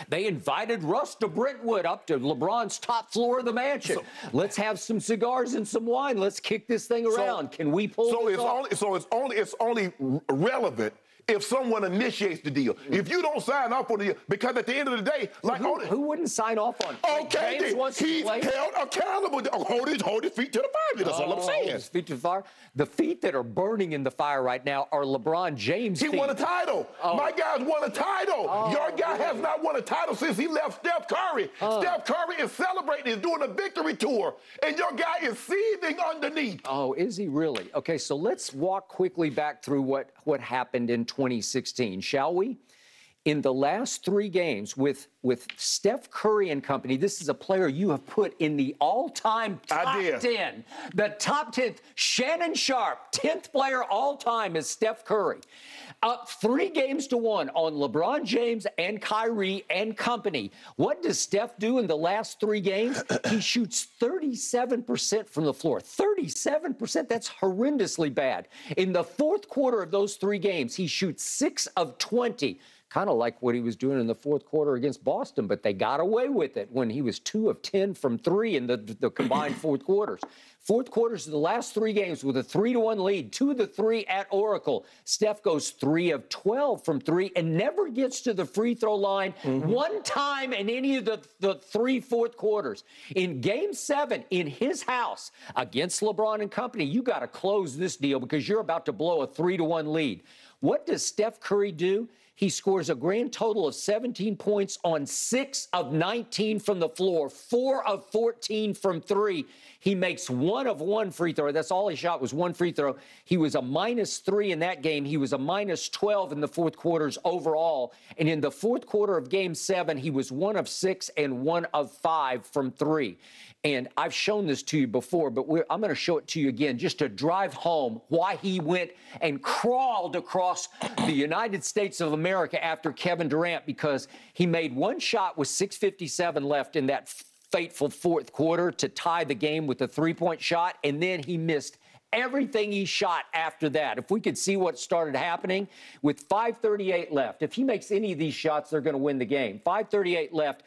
They invited Russ to Brentwood up to LeBron's top floor of the mansion. Let's have some cigars and some wine. Let's kick this thing around. Can we pull this off? It's only relevant if someone initiates the deal. If you don't sign off on the deal, because at the end of the day, like who wouldn't sign off on it? Okay, he's held accountable. Hold his feet to the fire. That's all I'm saying. His feet to the fire. The feet that are burning in the fire right now are LeBron James' feet. He won a title. My guy's won a title. Your guy has not won a title since he left Steph Curry. Steph Curry is celebrating, is doing a victory tour, and your guy is seething underneath. Oh, is he really? Okay, so let's walk quickly back through what happened in 2016, shall we? In the last 3 games with Steph Curry and company, this is a player you have put in the all-time top 10. The top 10th. Shannon Sharpe, 10th player all-time is Steph Curry. Up 3 games to 1 on LeBron James and Kyrie and company. What does Steph do in the last 3 games? He shoots 37% from the floor. 37%, that's horrendously bad. In the fourth quarter of those 3 games, he shoots 6 of 20. Kind of like what he was doing in the fourth quarter against Boston, but they got away with it when he was 2 of 10 from 3 in the combined fourth quarters. Fourth quarters of the last 3 games with a 3-1 lead, 2 of the 3 at Oracle. Steph goes 3 of 12 from 3 and never gets to the free throw line one time in any of the 3 fourth quarters. In Game 7 in his house against LeBron and company, you got to close this deal because you're about to blow a 3-1 lead. What does Steph Curry do? He scores a grand total of 17 points on 6 of 19 from the floor, 4 of 14 from 3. He makes 1 of 1 free throw. That's all he shot was 1 free throw. He was a -3 in that game. He was a -12 in the fourth quarters overall. And in the fourth quarter of Game 7, he was 1 of 6 and 1 of 5 from 3. And I've shown this to you before, but I'm going to show it to you again just to drive home why he went and crawled across the United States of America after Kevin Durant, because he made 1 shot with 6:57 left in that fateful fourth quarter to tie the game with a 3-point shot, and then he missed everything he shot after that. If we could see what started happening with 5:38 left, if he makes any of these shots, they're going to win the game. 5:38 left.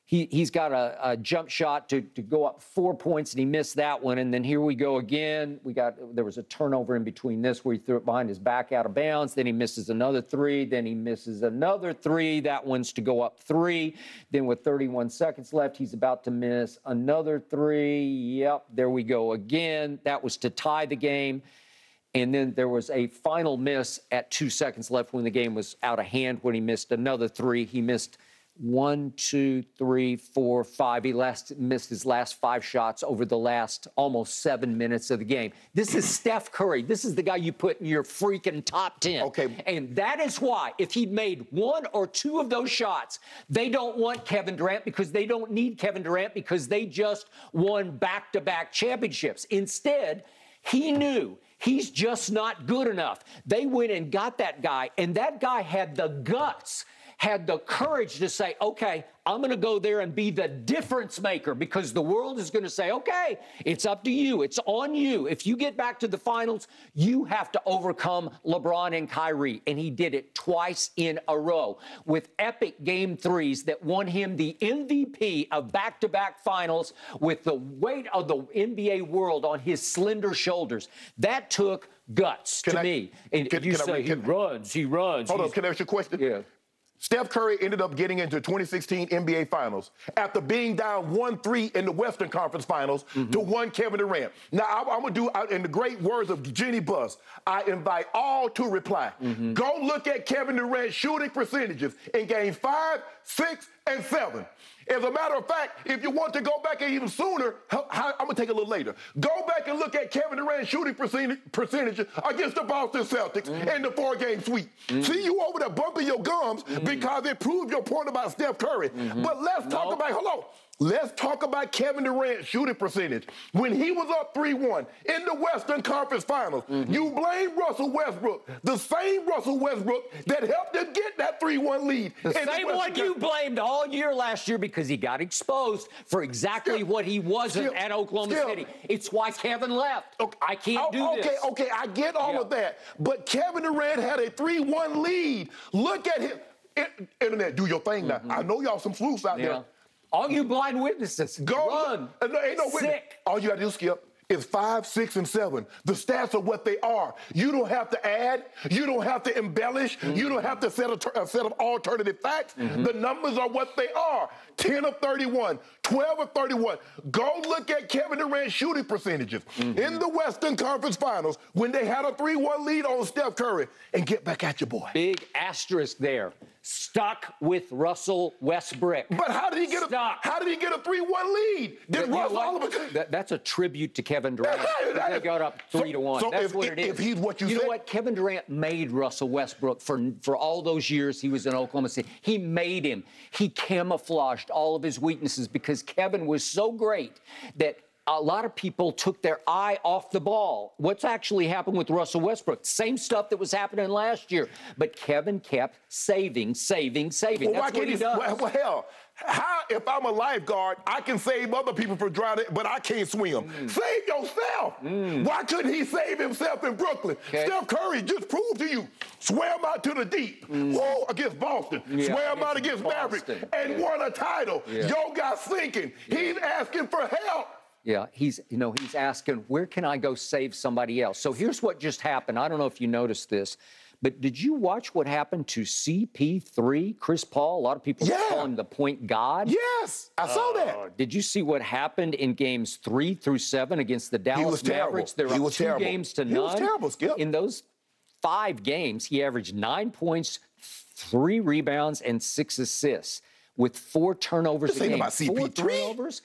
He's got a jump shot to go up 4 points, and he missed that one. And then here we go again. There was a turnover in between this where he threw it behind his back out of bounds. Then he misses another 3. Then he misses another 3. That one's to go up 3. Then with 31 seconds left, he's about to miss another 3. Yep, there we go again. That was to tie the game. And then there was a final miss at 2 seconds left when the game was out of hand when he missed another 3. He missed 1, 2, 3, 4, 5. He missed his last 5 shots over the last almost 7 minutes of the game. This is Steph Curry. This is the guy you put in your freaking top 10. Okay. And that is why, if he'd made 1 or 2 of those shots, they don't want Kevin Durant because they don't need Kevin Durant because they just won back-to-back championships. Instead, he knew he's just not good enough. They went and got that guy, and that guy had the guts, had the courage to say, okay, I'm going to go there and be the difference maker because the world is going to say, okay, it's up to you. It's on you. If you get back to the finals, you have to overcome LeBron and Kyrie. And he did it twice in a row with epic game 3s that won him the MVP of back-to-back finals with the weight of the NBA world on his slender shoulders. That took guts to me. And you say he runs. Hold on, can I ask you a question? Yeah. Steph Curry ended up getting into 2016 NBA Finals after being down 1-3 in the Western Conference Finals to 1 Kevin Durant. Now, I'm going to do, in the great words of Jenny Buss, I invite all to reply. Go look at Kevin Durant's shooting percentages in Game 5, 6, and 7. As a matter of fact, if you want to go back even sooner, I'm going to take it a little later. Go back and look at Kevin Durant's shooting percentages against the Boston Celtics in the 4-game sweep. See, you over there bumping your gums because it proved your point about Steph Curry. But let's talk about, hold on. Let's talk about Kevin Durant's shooting percentage. When he was up 3-1 in the Western Conference Finals, you blame Russell Westbrook, the same Russell Westbrook that helped them get that 3-1 lead. The same one you blamed all year last year because he got exposed for exactly what he wasn't at Oklahoma City. It's why Kevin left. Okay. I can't do this. Okay, I get all of that. But Kevin Durant had a 3-1 lead. Look at him. Internet, do your thing now. I know y'all some sleuths out there. All you blind witnesses, go run. Ain't no witness. All you got to do, Skip, is 5, 6, and 7. The stats are what they are. You don't have to add. You don't have to embellish. You don't have to set a set of alternative facts. The numbers are what they are. 10 of 31, 12 of 31. Go look at Kevin Durant's shooting percentages in the Western Conference Finals when they had a 3-1 lead on Steph Curry. And get back at your boy. Big asterisk there. Stuck with Russell Westbrook. But how did he get a 3-1 lead? Did Russell all of it? That's a tribute to Kevin Durant. They got up 3-1. So that's what it is. If he's what you know what? Kevin Durant made Russell Westbrook for all those years he was in Oklahoma City. He made him. He camouflaged all of his weaknesses because Kevin was so great that a lot of people took their eye off the ball. What's actually happened with Russell Westbrook? Same stuff that was happening last year. But Kevin kept saving. Well, That's why what he does. Well, hell, how, if I'm a lifeguard, I can save other people from drowning, but I can't swim. Save yourself. Why couldn't he save himself in Brooklyn? Steph Curry just proved to you. Swam out to the deep. Whoa, against Boston. Swam out against Maverick and won a title. Yo got sinking. He's asking for help. Yeah, he's asking, where can I go save somebody else? So here's what just happened. I don't know if you noticed this, but did you watch what happened to CP3, Chris Paul? A lot of people call him the point god. Yes, I saw that. Did you see what happened in games 3 through 7 against the Dallas Mavericks? They were up 2 games to none. He was terrible, Skip. In those 5 games, he averaged 9 points, 3 rebounds, and 6 assists with 4 turnovers a game. About CP3. 4 turnovers.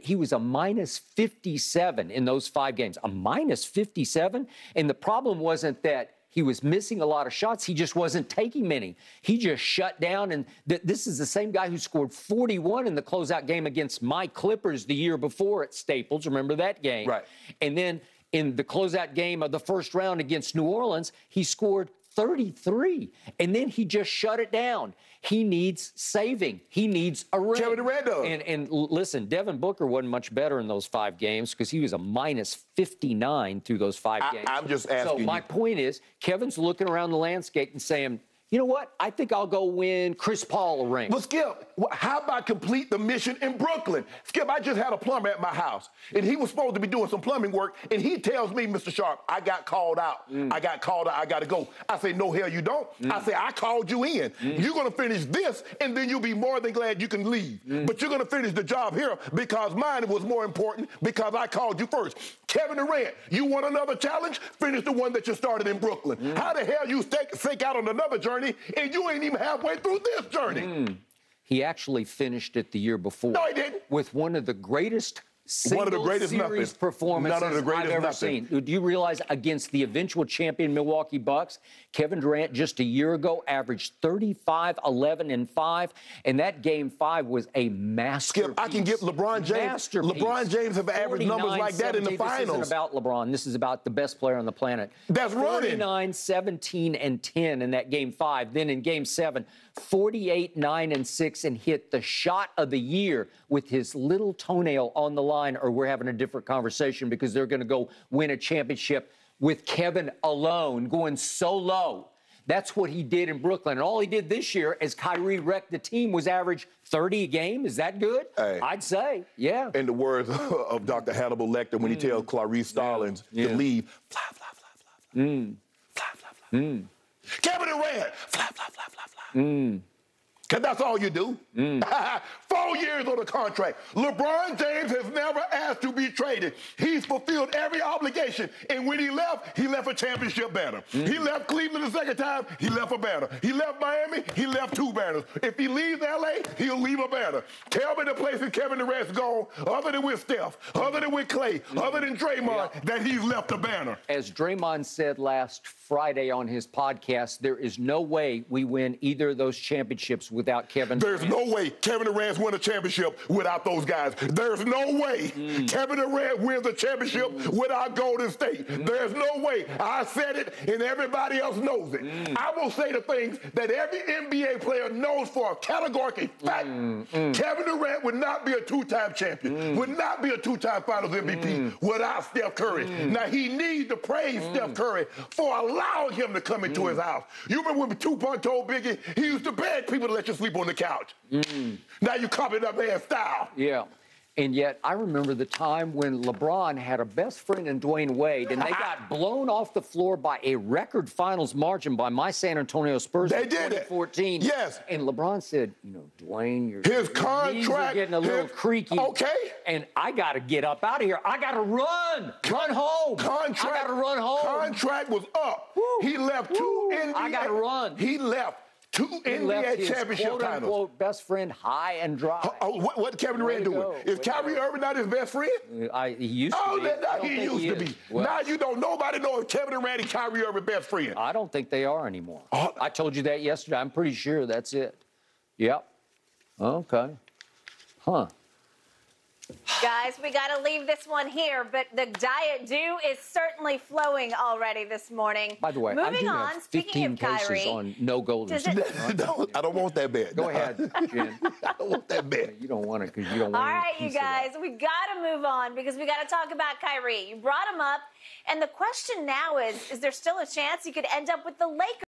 He was a minus 57 in those 5 games, a minus 57. And the problem wasn't that he was missing a lot of shots. He just wasn't taking many. He just shut down. And this is the same guy who scored 41 in the closeout game against my Clippers the year before at Staples. Remember that game? Right. And then in the closeout game of the first round against New Orleans, he scored 33. And then he just shut it down. He needs saving. He needs a ring. Kevin Durant does. And listen, Devin Booker wasn't much better in those 5 games because he was a minus 59 through those 5 games. I'm just asking So my point is, Kevin's looking around the landscape and saying, you know what? I think I'll go win Chris Paul a ring. But Skip, how about complete the mission in Brooklyn? Skip, I just had a plumber at my house, and he was supposed to be doing some plumbing work, and he tells me, Mr. Sharpe, I got called out. I got called out. I got to go. I say, no, hell, you don't. I say, I called you in. You're going to finish this, and then you'll be more than glad you can leave. But you're going to finish the job here because mine was more important because I called you first. Kevin Durant, you want another challenge? Finish the one that you started in Brooklyn. How the hell you stake out on another journey and you ain't even halfway through this journey? He actually finished it the year before. No, he didn't. With one of the greatest series performances I've ever seen. Do you realize against the eventual champion Milwaukee Bucks, Kevin Durant just a year ago averaged 35, 11, and 5, and that game 5 was a masterpiece. Skip, I can get LeBron James. LeBron James have averaged numbers like that in the finals. This isn't about LeBron. This is about the best player on the planet. That's running. 49, 17, and 10 in that game 5. Then in game 7, 48, 9, and 6, and hit the shot of the year with his little toenail on the line, or we're having a different conversation because they're going to go win a championship with Kevin alone, going so low. That's what he did in Brooklyn. And all he did this year, as Kyrie wrecked the team, was average 30 a game. Is that good? Hey, I'd say, yeah. In the words of Dr. Hannibal Lecter, when he tells Clarice Starlings to leave, fly, fly, fly, fly, fly. Fly, fly, fly. Kevin Durant, fly, fly, fly, fly, fly. Because that's all you do. 4 years on the contract. LeBron James has never asked to be traded. He's fulfilled every obligation. And when he left a championship banner. He left Cleveland the second time, he left a banner. He left Miami, he left 2 banners. If he leaves L.A., he'll leave a banner. Tell me the places Kevin Durant's gone, other than with Steph, other than with Clay, other than Draymond, that he's left a banner. As Draymond said last Friday on his podcast, there is no way we win either of those championships without Kevin Durant. There's no way Kevin Durant's won a a championship without those guys. There's no way Kevin Durant wins a championship without Golden State. There's no way. I said it, and everybody else knows it. I will say the things that every NBA player knows for a categorical fact. Kevin Durant would not be a two-time champion, would not be a two-time Finals MVP without Steph Curry. Now, he needs to praise Steph Curry for allowing him to come into his house. You remember when Tupac told Biggie he used to beg people to let you sleep on the couch. Now you copy that man's style. Yeah. And yet, I remember the time when LeBron had a best friend in Dwayne Wade, and they got blown off the floor by a record finals margin by my San Antonio Spurs in 2014. Yes. And LeBron said, you know, Dwayne, your knees are getting a little creaky. Okay. And I got to get up out of here. I got to run home. I got to run home. Contract was up. Woo. He left two NBA. I got to run. He left two NBA championship titles. Quote, best friend high and dry. What Kevin Durant doing? Is Kyrie Irving not his best friend? He used to be. He used to be. Well, now you don't. Nobody knows Kevin Durant and Kyrie Irving best friend. I don't think they are anymore. I told you that yesterday. I'm pretty sure that's it. Yep. Okay. Huh. Guys, we got to leave this one here, but the Diet Dew is certainly flowing already this morning. By the way, moving I do on, have 15 speaking of cases Kyrie, on no Golden State. No, I don't want that bad. Go ahead, Jen. I don't want that bad. You don't want it because you don't want all right, you guys, we got to move on because we got to talk about Kyrie. You brought him up, and the question now is there still a chance he could end up with the Lakers?